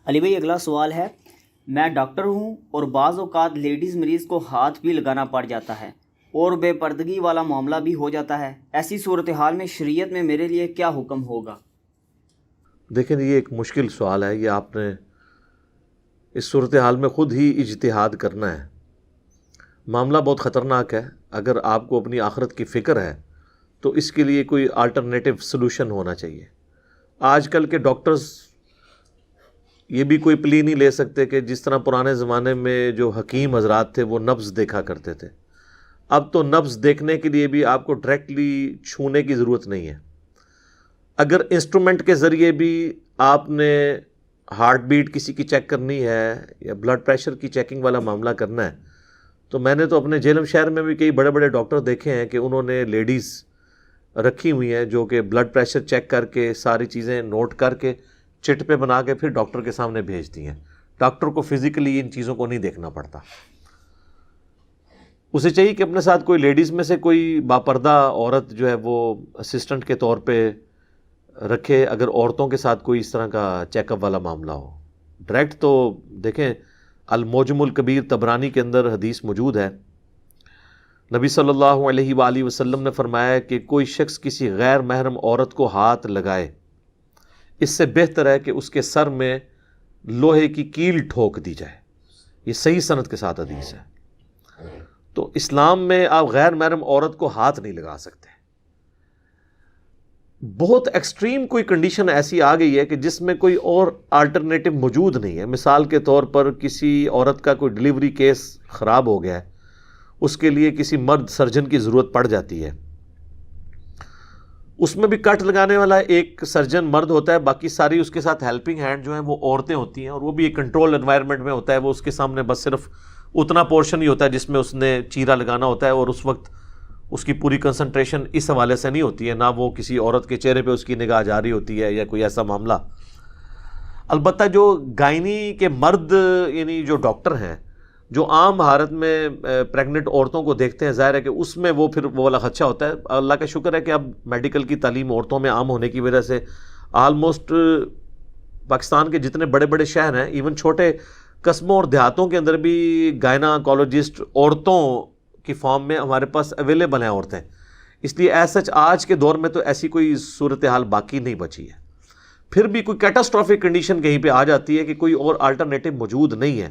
علی بھائی اگلا سوال ہے، میں ڈاکٹر ہوں اور بعض اوقات لیڈیز مریض کو ہاتھ بھی لگانا پڑ جاتا ہے اور بے پردگی والا معاملہ بھی ہو جاتا ہے، ایسی صورتحال میں شریعت میں میرے لیے کیا حکم ہوگا؟ دیکھیں یہ ایک مشکل سوال ہے، یہ آپ نے اس صورتحال میں خود ہی اجتہاد کرنا ہے۔ معاملہ بہت خطرناک ہے۔ اگر آپ کو اپنی آخرت کی فکر ہے تو اس کے لیے کوئی آلٹرنیٹیو سلوشن ہونا چاہیے۔ آج کل کے ڈاکٹرز یہ بھی کوئی پلی نہیں لے سکتے کہ جس طرح پرانے زمانے میں جو حکیم حضرات تھے وہ نبض دیکھا کرتے تھے، اب تو نبض دیکھنے کے لیے بھی آپ کو ڈائریکٹلی چھونے کی ضرورت نہیں ہے۔ اگر انسٹرومنٹ کے ذریعے بھی آپ نے ہارٹ بیٹ کسی کی چیک کرنی ہے یا بلڈ پریشر کی چیکنگ والا معاملہ کرنا ہے تو میں نے تو اپنے جہلم شہر میں بھی کئی بڑے بڑے ڈاکٹر دیکھے ہیں کہ انہوں نے لیڈیز رکھی ہوئی ہیں جو کہ بلڈ پریشر چیک کر کے ساری چیزیں نوٹ کر کے چٹ پہ بنا کے پھر ڈاکٹر کے سامنے بھیجتی ہیں۔ ڈاکٹر کو فزیکلی ان چیزوں کو نہیں دیکھنا پڑتا، اسے چاہیے کہ اپنے ساتھ کوئی لیڈیز میں سے کوئی باپردہ عورت جو ہے وہ اسسٹنٹ کے طور پہ رکھے، اگر عورتوں کے ساتھ کوئی اس طرح کا چیک اپ والا معاملہ ہو۔ ڈائریکٹ تو دیکھیں المعجم الکبیر طبرانی کے اندر حدیث موجود ہے، نبی صلی اللہ علیہ وآلہ وسلم نے فرمایا کہ کوئی شخص کسی غیر محرم عورت کو ہاتھ لگائے، اس سے بہتر ہے کہ اس کے سر میں لوہے کی کیل ٹھوک دی جائے۔ یہ صحیح سند کے ساتھ حدیث ہے۔ تو اسلام میں آپ غیر محرم عورت کو ہاتھ نہیں لگا سکتے۔ بہت ایکسٹریم کوئی کنڈیشن ایسی آ گئی ہے کہ جس میں کوئی اور آلٹرنیٹو موجود نہیں ہے۔ مثال کے طور پر کسی عورت کا کوئی ڈیلیوری کیس خراب ہو گیا ہے، اس کے لیے کسی مرد سرجن کی ضرورت پڑ جاتی ہے، اس میں بھی کٹ لگانے والا ایک سرجن مرد ہوتا ہے، باقی ساری اس کے ساتھ ہیلپنگ ہینڈ جو ہیں وہ عورتیں ہوتی ہیں، اور وہ بھی ایک کنٹرول انوائرمنٹ میں ہوتا ہے۔ وہ اس کے سامنے بس صرف اتنا پورشن ہی ہوتا ہے جس میں اس نے چیرا لگانا ہوتا ہے، اور اس وقت اس کی پوری کنسنٹریشن اس حوالے سے نہیں ہوتی ہے، نہ وہ کسی عورت کے چہرے پہ اس کی نگاہ جاری ہوتی ہے یا کوئی ایسا معاملہ۔ البتہ جو گائنی کے مرد یعنی جو ڈاکٹر ہیں جو عام حالت میں پریگننٹ عورتوں کو دیکھتے ہیں، ظاہر ہے کہ اس میں وہ پھر وہ والا خدشہ ہوتا ہے۔ اللہ کا شکر ہے کہ اب میڈیکل کی تعلیم عورتوں میں عام ہونے کی وجہ سے آلموسٹ پاکستان کے جتنے بڑے بڑے شہر ہیں، ایون چھوٹے قصبوں اور دیہاتوں کے اندر بھی گائناکالوجسٹ عورتوں کی فارم میں ہمارے پاس اویلیبل ہیں عورتیں۔ اس لیے ایز سچ آج کے دور میں تو ایسی کوئی صورتحال باقی نہیں بچی ہے۔ پھر بھی کوئی کیٹاسٹرافک کنڈیشن کہیں پہ آ جاتی ہے کہ کوئی اور آلٹرنیٹو موجود نہیں ہے،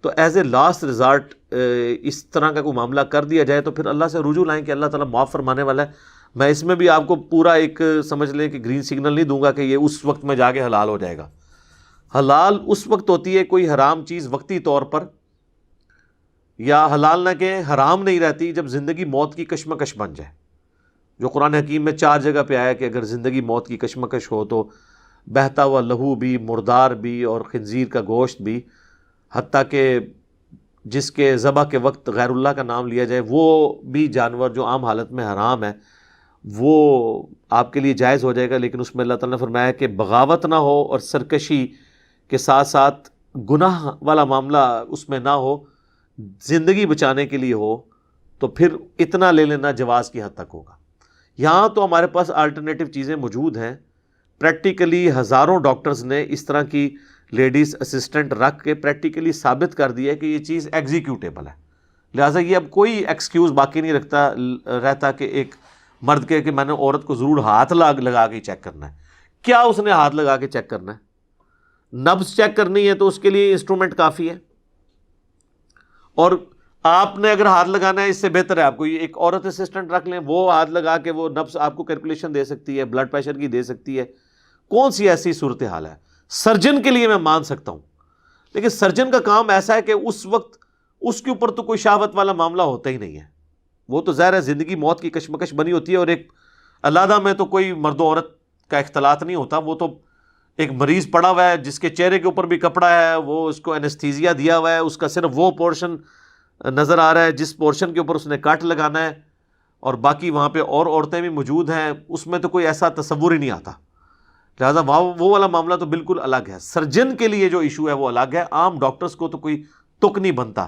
تو ایز اے لاسٹ ریزارٹ اس طرح کا کوئی معاملہ کر دیا جائے تو پھر اللہ سے رجوع لائیں کہ اللہ تعالیٰ معاف فرمانے والا ہے۔ میں اس میں بھی آپ کو پورا ایک سمجھ لیں کہ گرین سگنل نہیں دوں گا کہ یہ اس وقت میں جا کے حلال ہو جائے گا۔ حلال اس وقت ہوتی ہے کوئی حرام چیز وقتی طور پر، یا حلال نہ کہ حرام نہیں رہتی جب زندگی موت کی کشمکش بن جائے، جو قرآن حکیم میں 4 جگہ پہ آیا کہ اگر زندگی موت کی کشمکش ہو تو بہتا ہوا لہو بھی، مردار بھی، اور خنزیر کا گوشت بھی، حتیٰ کہ جس کے ذبح کے وقت غیر اللہ کا نام لیا جائے وہ بھی جانور جو عام حالت میں حرام ہے وہ آپ کے لیے جائز ہو جائے گا۔ لیکن اس میں اللہ تعالیٰ نے فرمایا کہ بغاوت نہ ہو اور سرکشی کے ساتھ ساتھ گناہ والا معاملہ اس میں نہ ہو، زندگی بچانے کے لیے ہو، تو پھر اتنا لے لینا جواز کی حد تک ہوگا۔ یہاں تو ہمارے پاس آلٹرنیٹو چیزیں موجود ہیں۔ پریکٹیکلی ہزاروں ڈاکٹرز نے اس طرح کی لیڈیز اسسٹنٹ رکھ کے پریکٹیکلی ثابت کر دیا ہے کہ یہ چیز ایگزیکیوٹیبل ہے۔ لہٰذا یہ اب کوئی ایکسکیوز باقی نہیں رہتا کہ ایک مرد کے کہ میں نے عورت کو ضرور ہاتھ لگا کے چیک کرنا ہے۔ کیا اس نے ہاتھ لگا کے چیک کرنا ہے؟ نبض چیک کرنی ہے تو اس کے لیے انسٹرومنٹ کافی ہے، اور آپ نے اگر ہاتھ لگانا ہے اس سے بہتر ہے آپ کو ایک عورت اسسٹنٹ رکھ لیں، وہ ہاتھ لگا کے وہ نبض آپ کو کیلکولیشن دے سکتی ہے، بلڈ پریشر کی دے سکتی ہے۔ کون سی ایسی صورتحال ہے؟ سرجن کے لیے میں مان سکتا ہوں، لیکن سرجن کا کام ایسا ہے کہ اس وقت اس کے اوپر تو کوئی شہوت والا معاملہ ہوتا ہی نہیں ہے، وہ تو ظاہر ہے زندگی موت کی کشمکش بنی ہوتی ہے، اور ایک علیحدہ میں تو کوئی مرد و عورت کا اختلاط نہیں ہوتا، وہ تو ایک مریض پڑا ہوا ہے جس کے چہرے کے اوپر بھی کپڑا ہے، وہ اس کو انستھیزیا دیا ہوا ہے، اس کا صرف وہ پورشن نظر آ رہا ہے جس پورشن کے اوپر اس نے کٹ لگانا ہے، اور باقی وہاں پہ اور عورتیں بھی موجود ہیں، اس میں تو کوئی ایسا تصور ہی نہیں آتا۔ لہٰذا وہ والا معاملہ تو بالکل الگ ہے۔ سرجن کے لیے جو ایشو ہے وہ الگ ہے، عام ڈاکٹرز کو تو کوئی تک نہیں بنتا۔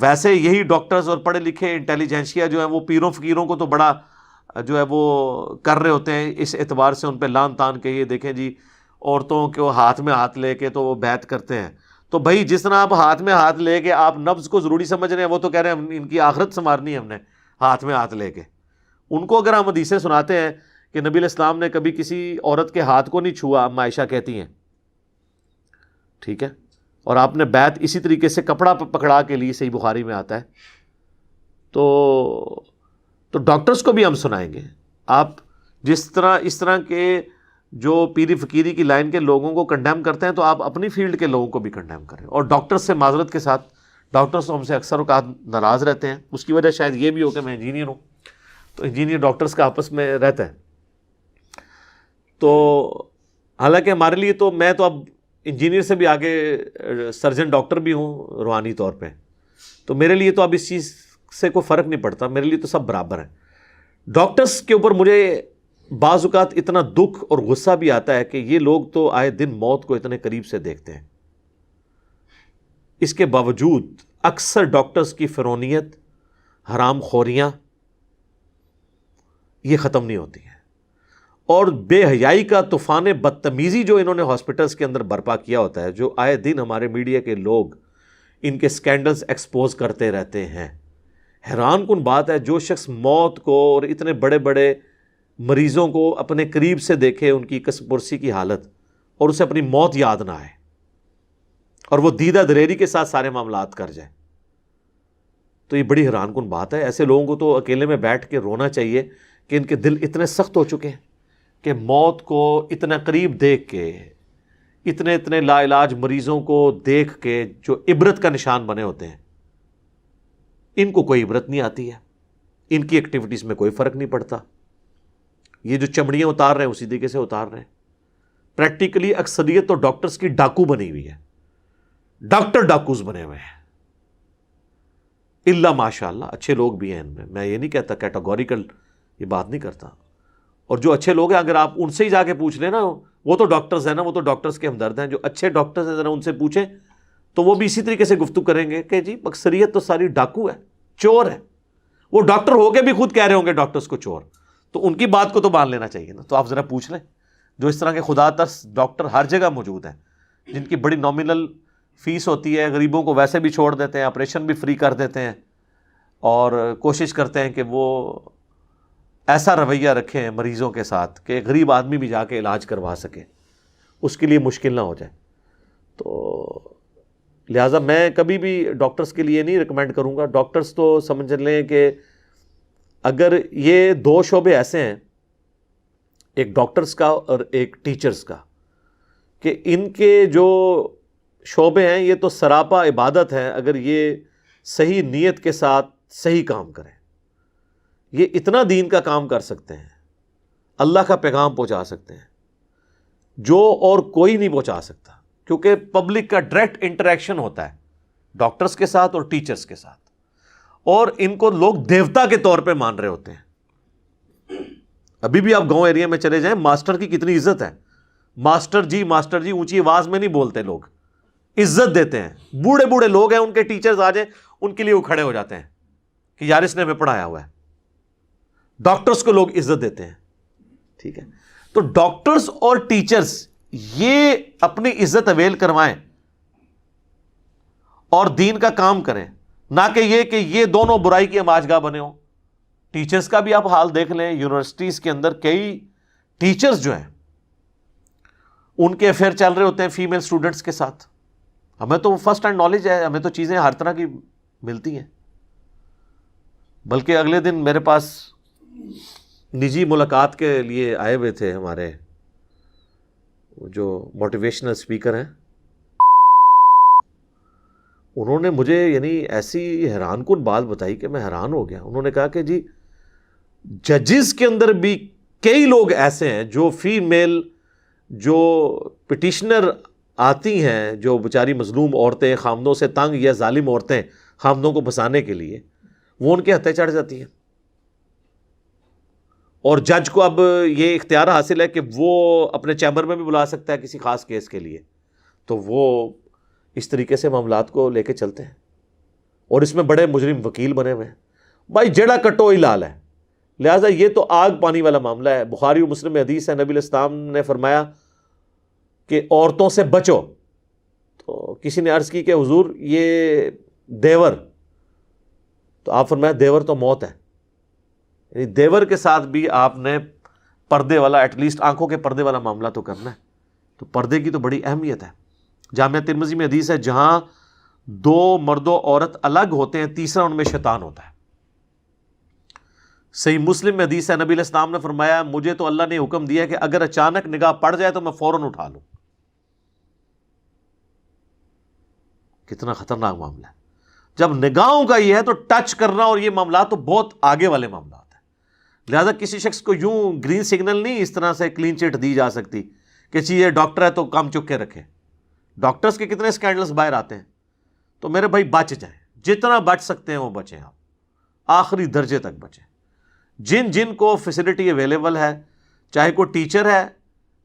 ویسے یہی ڈاکٹرز اور پڑھے لکھے انٹیلیجنشیا جو ہیں وہ پیروں فقیروں کو تو بڑا جو ہے وہ کر رہے ہوتے ہیں، اس اعتبار سے ان پہ لان تان کہ یہ دیکھیں جی عورتوں کو ہاتھ میں ہاتھ لے کے تو وہ بیعت کرتے ہیں. تو بھائی جس طرح آپ ہاتھ میں ہاتھ لے کے آپ نبض کو ضروری سمجھ رہے ہیں، وہ تو کہہ رہے ہیں ان کی آخرت سنوارنی ہے ہم نے ہاتھ میں ہاتھ لے کے. ان کو اگر ہم حدیثیں سناتے ہیں کہ نبی علیہ السلام نے کبھی کسی عورت کے ہاتھ کو نہیں چھوا، اما عائشہ کہتی ہیں، ٹھیک ہے، اور آپ نے بیعت اسی طریقے سے کپڑا پکڑا کے لی، صحیح بخاری میں آتا ہے، تو ڈاکٹرز کو بھی ہم سنائیں گے. آپ جس طرح اس طرح کے جو پیری فقیری کی لائن کے لوگوں کو کنڈیم کرتے ہیں، تو آپ اپنی فیلڈ کے لوگوں کو بھی کنڈیم کریں. اور ڈاکٹرز سے معذرت کے ساتھ، ڈاکٹرز ہم سے اکثر اوقات ناراض رہتے ہیں، اس کی وجہ شاید یہ بھی ہو کہ میں انجینئر ہوں، تو انجینئر ڈاکٹرز کا آپس میں رہتا ہے. تو حالانکہ ہمارے لیے تو میں تو اب انجینئر سے بھی آگے سرجن ڈاکٹر بھی ہوں روحانی طور پہ، تو میرے لیے تو اب اس چیز سے کوئی فرق نہیں پڑتا، میرے لیے تو سب برابر ہیں. ڈاکٹرز کے اوپر مجھے بعض اوقات اتنا دکھ اور غصہ بھی آتا ہے کہ یہ لوگ تو آئے دن موت کو اتنے قریب سے دیکھتے ہیں، اس کے باوجود اکثر ڈاکٹرز کی فرونیت، حرام خوریاں یہ ختم نہیں ہوتی ہیں. اور بے حیائی کا طوفان بدتمیزی جو انہوں نے ہاسپٹلز کے اندر برپا کیا ہوتا ہے، جو آئے دن ہمارے میڈیا کے لوگ ان کے سکینڈلز ایکسپوز کرتے رہتے ہیں. حیران کن بات ہے، جو شخص موت کو اور اتنے بڑے بڑے مریضوں کو اپنے قریب سے دیکھے، ان کی کسب پرسی کی حالت، اور اسے اپنی موت یاد نہ آئے، اور وہ دیدہ دریری کے ساتھ سارے معاملات کر جائے، تو یہ بڑی حیران کن بات ہے. ایسے لوگوں کو تو اکیلے میں بیٹھ کے رونا چاہیے کہ ان کے دل اتنے سخت ہو چکے ہیں کہ موت کو اتنا قریب دیکھ کے، اتنے لا علاج مریضوں کو دیکھ کے جو عبرت کا نشان بنے ہوتے ہیں، ان کو کوئی عبرت نہیں آتی ہے، ان کی ایکٹیویٹیز میں کوئی فرق نہیں پڑتا. یہ جو چمڑیاں اتار رہے ہیں اسی طریقے سے اتار رہے ہیں. پریکٹیکلی اکثریت تو ڈاکٹرز کی ڈاکو بنی ہوئی ہے، ڈاکٹر ڈاکوز بنے ہوئے ہیں. اللہ ماشاء اللہ اچھے لوگ بھی ہیں ان میں یہ نہیں کہتا، کیٹاگوریکل یہ بات نہیں کرتا. اور جو اچھے لوگ ہیں اگر آپ ان سے ہی جا کے پوچھ لیں نا، وہ تو ڈاکٹرز ہیں نا، وہ تو ڈاکٹرز کے ہمدرد ہیں. جو اچھے ڈاکٹرز ہیں ذرا ان سے پوچھیں تو وہ بھی اسی طریقے سے گفتگو کریں گے کہ جی اکثریت تو ساری ڈاکو ہے، چور ہے. وہ ڈاکٹر ہو کے بھی خود کہہ رہے ہوں گے ڈاکٹرز کو چور، تو ان کی بات کو تو مان لینا چاہیے نا. تو آپ ذرا پوچھ لیں، جو اس طرح کے خدا ترس ڈاکٹر ہر جگہ موجود ہیں، جن کی بڑی نامنل فیس ہوتی ہے، غریبوں کو ویسے بھی چھوڑ دیتے ہیں، آپریشن بھی فری کر دیتے ہیں، اور کوشش کرتے ہیں کہ وہ ایسا رویہ رکھیں مریضوں کے ساتھ کہ غریب آدمی بھی جا کے علاج کروا سکے، اس کے لیے مشکل نہ ہو جائے. تو لہٰذا میں کبھی بھی ڈاکٹرز کے لیے نہیں ریکمینڈ کروں گا. ڈاکٹرز تو سمجھ لیں کہ اگر یہ دو شعبے ایسے ہیں، ایک ڈاکٹرز کا اور ایک ٹیچرز کا، کہ ان کے جو شعبے ہیں یہ تو سراپا عبادت ہے. اگر یہ صحیح نیت کے ساتھ صحیح کام کریں، یہ اتنا دین کا کام کر سکتے ہیں، اللہ کا پیغام پہنچا سکتے ہیں جو اور کوئی نہیں پہنچا سکتا. کیونکہ پبلک کا ڈائریکٹ انٹریکشن ہوتا ہے ڈاکٹرز کے ساتھ اور ٹیچرز کے ساتھ، اور ان کو لوگ دیوتا کے طور پہ مان رہے ہوتے ہیں. ابھی بھی آپ گاؤں ایریا میں چلے جائیں، ماسٹر کی کتنی عزت ہے. ماسٹر جی اونچی آواز میں نہیں بولتے، لوگ عزت دیتے ہیں. بوڑھے بوڑھے لوگ ہیں، ان کے ٹیچرز آ جائیں ان کے لیے وہ کھڑے ہو جاتے ہیں کہ یار اس نے ہمیں پڑھایا ہوا ہے. ڈاکٹرز کو لوگ عزت دیتے ہیں. ٹھیک ہے، تو ڈاکٹرز اور ٹیچرز یہ اپنی عزت اویل کروائیں اور دین کا کام کریں، نہ کہ یہ دونوں برائی کی ہماج گاہ بنے ہوں. ٹیچرز کا بھی آپ حال دیکھ لیں، یونیورسٹیز کے اندر کئی ٹیچرز جو ہیں ان کے افیئر چل رہے ہوتے ہیں فیمیل اسٹوڈنٹس کے ساتھ. ہمیں تو فرسٹ ہینڈ نالج ہے، ہمیں تو چیزیں ہر طرح کی ملتی ہیں. بلکہ اگلے دن میرے پاس نجی ملاقات کے لیے آئے ہوئے تھے ہمارے جو موٹیویشنل اسپیکر ہیں. انہوں نے مجھے یعنی ایسی حیران کن بات بتائی کہ میں حیران ہو گیا. انہوں نے کہا کہ جی ججز کے اندر بھی کئی لوگ ایسے ہیں جو فیمیل جو پٹیشنر آتی ہیں، جو بیچاری مظلوم عورتیں، خامدوں سے تنگ یا ظالم عورتیں خامدوں کو بسانے کے لیے، وہ ان کے ہتھے چڑھ جاتی ہیں. اور جج کو اب یہ اختیار حاصل ہے کہ وہ اپنے چیمبر میں بھی بلا سکتا ہے کسی خاص کیس کے لیے. تو وہ اس طریقے سے معاملات کو لے کے چلتے ہیں، اور اس میں بڑے مجرم وکیل بنے ہوئے ہیں. بھائی جڑا کٹو ہی لال ہے. لہٰذا یہ تو آگ پانی والا معاملہ ہے. بخاری و مسلم میں حدیث ہے، نبی علیہ السلام نے فرمایا کہ عورتوں سے بچو، تو کسی نے عرض کی کہ حضور یہ دیور، تو آپ فرمایا دیور تو موت ہے، یعنی دیور کے ساتھ بھی آپ نے پردے والا، ایٹ لیسٹ آنکھوں کے پردے والا معاملہ تو کرنا ہے. تو پردے کی تو بڑی اہمیت ہے. جامعہ ترمذی میں حدیث ہے جہاں دو مرد و عورت الگ ہوتے ہیں تیسرا ان میں شیطان ہوتا ہے. صحیح مسلم میں حدیث ہے نبی علیہ السلام نے فرمایا مجھے تو اللہ نے حکم دیا کہ اگر اچانک نگاہ پڑ جائے تو میں فوراً اٹھا لوں. کتنا خطرناک معاملہ ہے. جب نگاہوں کا یہ ہے تو ٹچ کرنا اور یہ معاملات تو بہت آگے والے معاملات ہیں. لہذا کسی شخص کو یوں گرین سگنل نہیں اس طرح سے کلین چٹ دی جا سکتی کہ یہ ڈاکٹر ہے تو کام چک کے رکھے. ڈاکٹرز کے کتنے سکینڈلز باہر آتے ہیں. تو میرے بھائی بچ جائیں، جتنا بچ سکتے ہیں وہ بچیں، آپ آخری درجے تک بچیں. جن جن کو فیسلٹی اویلیبل ہے، چاہے کوئی ٹیچر ہے،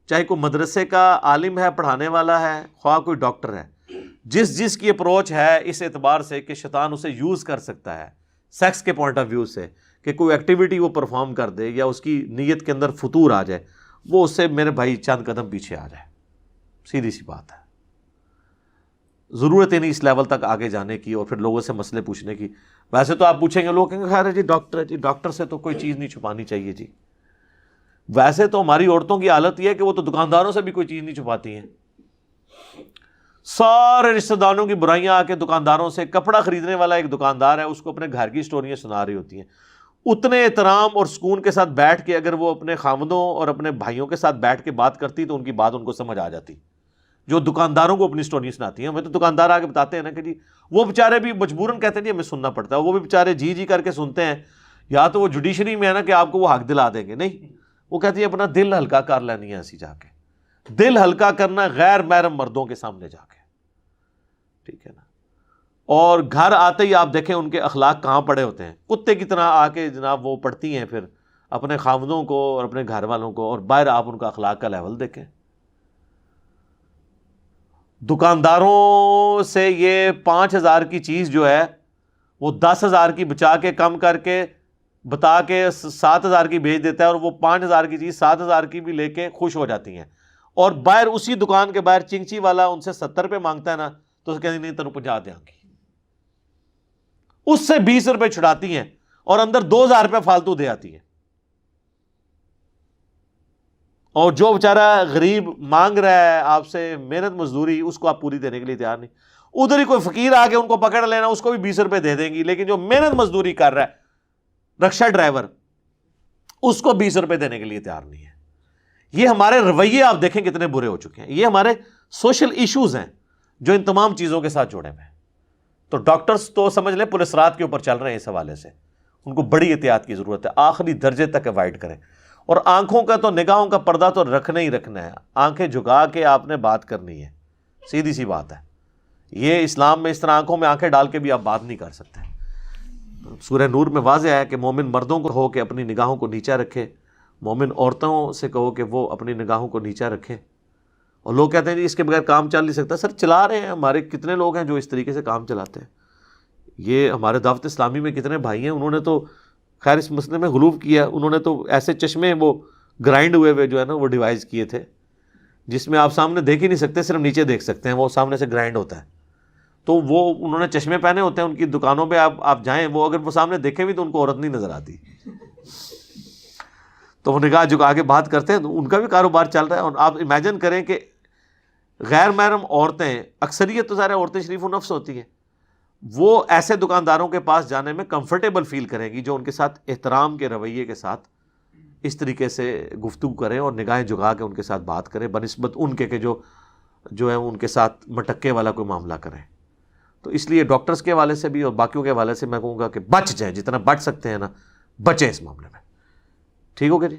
چاہے کوئی مدرسے کا عالم ہے پڑھانے والا ہے، خواہ کوئی ڈاکٹر ہے، جس کی اپروچ ہے اس اعتبار سے کہ شیطان اسے یوز کر سکتا ہے سیکس کے پوائنٹ آف ویو سے کہ کوئی ایکٹیویٹی وہ پرفارم کر دے یا اس کی نیت کے اندر فتور آ جائے، وہ اس سے میرے بھائی چند قدم پیچھے آ جائے. سیدھی سی بات ہے. ضرورت ہی نہیں اس لیول تک آگے جانے کی اور پھر لوگوں سے مسئلے پوچھنے کی. ویسے تو آپ پوچھیں گے لوگ کہیں گے خیر ہے جی ڈاکٹر ہے جی، ڈاکٹر سے تو کوئی چیز نہیں چھپانی چاہیے جی. ویسے تو ہماری عورتوں کی حالت یہ ہے کہ وہ تو دکانداروں سے بھی کوئی چیز نہیں چھپاتی ہیں. سارے رشتہ داروں کی برائیاں آ کے دکانداروں سے، کپڑا خریدنے والا ایک دکاندار ہے اس کو اپنے گھر کی سٹوریاں سنا رہی ہوتی ہیں. اتنے احترام اور سکون کے ساتھ بیٹھ کے اگر وہ اپنے خاوندوں اور اپنے بھائیوں کے ساتھ بیٹھ کے بات کرتی تو ان کی بات ان کو سمجھ آ جاتی. جو دکانداروں کو اپنی سٹوری سناتی ہیں، ہمیں تو دکاندار آ کے بتاتے ہیں نا کہ جی وہ بیچارے بھی مجبوراً کہتے ہیں جی ہمیں سننا پڑتا ہے، وہ بھی بیچارے جی کر کے سنتے ہیں. یا تو وہ جوڈیشری میں ہے نا کہ آپ کو وہ حق دلا دیں گے، نہیں، وہ کہتی ہے اپنا دل ہلکا کر لینی ہے ایسی جا کے. دل ہلکا کرنا غیر محرم مردوں کے سامنے جا کے، ٹھیک ہے نا. اور گھر آتے ہی آپ دیکھیں ان کے اخلاق کہاں پڑے ہوتے ہیں، کتے کی طرح آ کے جناب وہ پڑھتی ہیں پھر اپنے خاوندوں کو اور اپنے گھر والوں کو، اور باہر آپ ان کا اخلاق کا لیول دیکھیں. دکانداروں سے یہ 5,000 کی چیز جو ہے وہ 10,000 کی بچا کے کم کر کے بتا کے 7,000 کی بیچ دیتا ہے، اور وہ 5,000 کی چیز 7,000 کی بھی لے کے خوش ہو جاتی ہیں. اور باہر اسی دکان کے باہر چنگچی والا ان سے 70 روپے مانگتا ہے نا تو اس کہتے نہیں تینوں 50 دیں گی، اس سے 20 روپے چھڑاتی ہیں اور اندر 2,000 روپے فالتو دے آتی ہیں. اور جو بیچارہ غریب مانگ رہا ہے آپ سے محنت مزدوری، اس کو آپ پوری دینے کے لیے تیار نہیں. ادھر ہی کوئی فقیر آ کے ان کو پکڑ لینا، اس کو بھی 20 روپے دے دیں گی. لیکن جو محنت مزدوری کر رہا ہے رکشہ ڈرائیور، اس کو 20 روپے دینے کے لیے تیار نہیں ہے. یہ ہمارے رویے آپ دیکھیں کتنے برے ہو چکے ہیں. یہ ہمارے سوشل ایشوز ہیں جو ان تمام چیزوں کے ساتھ جوڑے ہوئے ہیں. تو ڈاکٹرز تو سمجھ لیں پولیس رات کے اوپر چل رہے ہیں اس حوالے سے. ان کو بڑی احتیاط کی ضرورت ہے، آخری درجے تک اوائڈ کریں. اور آنکھوں کا تو، نگاہوں کا پردہ تو رکھنا ہی رکھنا ہے. آنکھیں جھکا کے آپ نے بات کرنی ہے، سیدھی سی بات ہے. یہ اسلام میں اس طرح آنکھوں میں آنکھیں ڈال کے بھی آپ بات نہیں کر سکتے. سورہ نور میں واضح ہے کہ مومن مردوں کو کہو کہ اپنی نگاہوں کو نیچا رکھے، مومن عورتوں سے کہو کہ وہ اپنی نگاہوں کو نیچا رکھیں. اور لوگ کہتے ہیں جی اس کے بغیر کام چل نہیں سکتا. سر چلا رہے ہیں، ہمارے کتنے لوگ ہیں جو اس طریقے سے کام چلاتے ہیں. یہ ہمارے دعوت اسلامی میں کتنے بھائی ہیں، انہوں نے تو خیر اس مسئلے میں غلوف کیا. انہوں نے تو ایسے چشمے وہ گرائنڈ ہوئے جو ہے نا وہ ڈیوائز کیے تھے جس میں آپ سامنے دیکھ ہی نہیں سکتے، صرف نیچے دیکھ سکتے ہیں، وہ سامنے سے گرائنڈ ہوتا ہے. تو وہ انہوں نے چشمے پہنے ہوتے ہیں، ان کی دکانوں پہ آپ جائیں، وہ اگر وہ سامنے دیکھیں بھی تو ان کو عورت نہیں نظر آتی. تو وہ نگاہ جھکا کے بات کرتے ہیں، تو ان کا بھی کاروبار چل رہا ہے. اور آپ امیجن کریں کہ غیر محرم عورتیں، اکثریت تو سارے عورتیں شریف و نفس ہوتی ہیں، وہ ایسے دکانداروں کے پاس جانے میں کمفرٹیبل فیل کریں گی جو ان کے ساتھ احترام کے رویے کے ساتھ اس طریقے سے گفتگو کریں اور نگاہیں جھکا کے ان کے ساتھ بات کریں بنسبت ان کے کہ جو ہے ان کے ساتھ مٹکے والا کوئی معاملہ کریں. تو اس لیے ڈاکٹرز کے حوالے سے بھی اور باقیوں کے حوالے سے میں کہوں گا کہ بچ جائیں، جتنا بچ سکتے ہیں نا بچیں اس معاملے میں. ٹھیک ہو گیا جی.